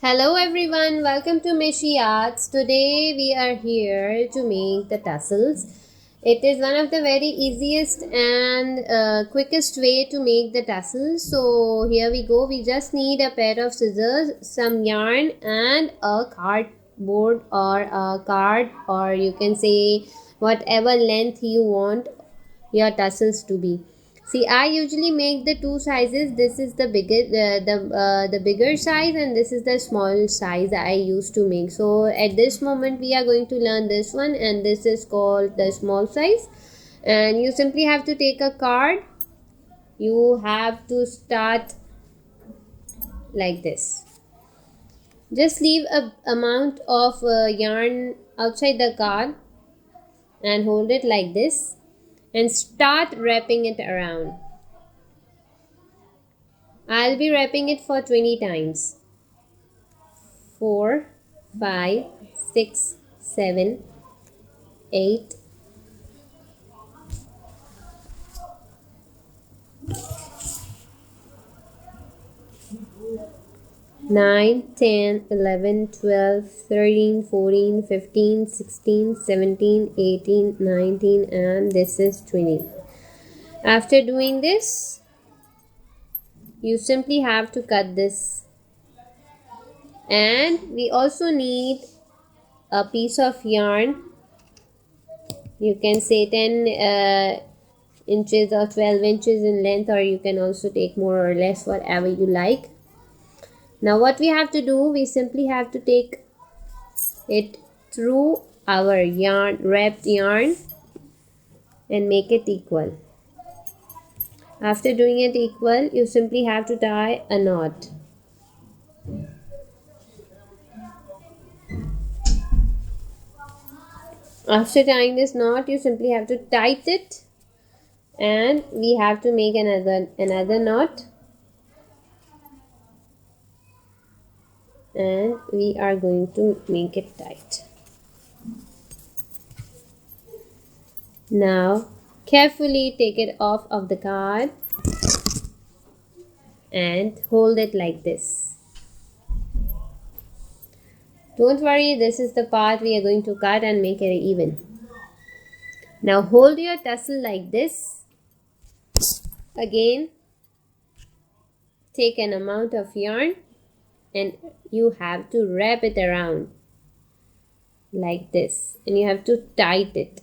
Hello everyone, welcome to Mishi Arts. Today we are here to make the tassels. It is one of the very easiest and quickest way to make the tassels. So here we go. We just need a pair of scissors, some yarn and a cardboard or a card, or you can say whatever length you want your tassels to be. See, I usually make the two sizes. This is the bigger size, and this is the small size I used to make. So at this moment we are going to learn this one, and this is called the small size. And you simply have to take a card. You have to start like this. Just leave a amount of yarn outside the card and hold it like this. And start wrapping it around. I'll be wrapping it for 20 times. 4, 5, 6, 7, 8, 9, 10, 11, 12, 13, 14, 15, 16, 17, 18, 19, and this is 20. After doing this, you simply have to cut this. And we also need a piece of yarn. You can say 10 inches or 12 inches in length, or you can also take more or less, whatever you like. Now what we have to do, we simply have to take it through our wrapped yarn and make it equal. After doing it equal, you simply have to tie a knot. After tying this knot, you simply have to tighten it, and we have to make another knot. And we are going to make it tight. Now carefully take it off of the card and hold it like this. Don't worry, this is the part we are going to cut and make it even. Now hold your tassel like this. Again, take an amount of yarn and you have to wrap it around like this, and you have to tighten it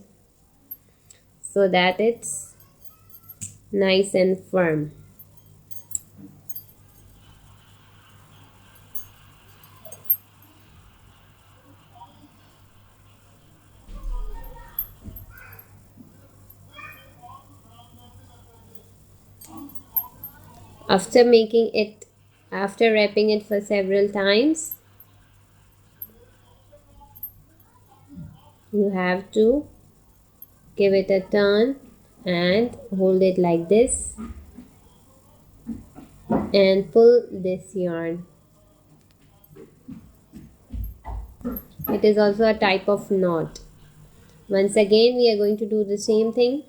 so that it's nice and firm. After wrapping it for several times, you have to give it a turn and hold it like this and pull this yarn. It is also a type of knot. Once again, we are going to do the same thing.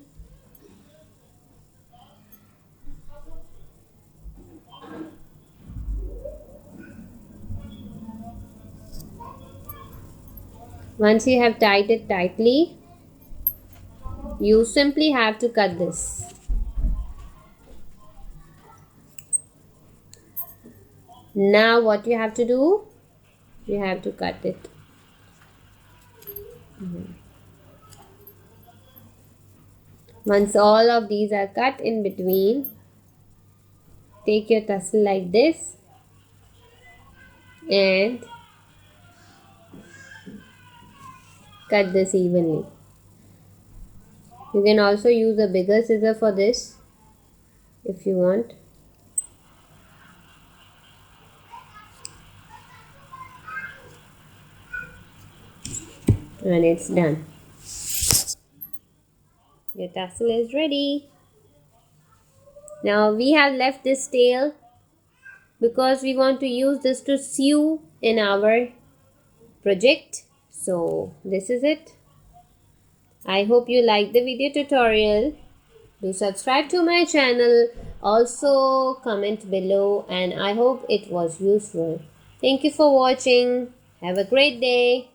Once you have tied it tightly, you simply have to cut this. Now what you have to do, you have to cut it. Once all of these are cut in between, take your tassel like this and cut this evenly. You can also use a bigger scissor for this if you want. And it's done. Your tassel is ready. Now we have left this tail because we want to use this to sew in our project. So this is it. I hope you liked the video tutorial. Do subscribe to my channel. Also comment below, and I hope it was useful. Thank you for watching. Have a great day.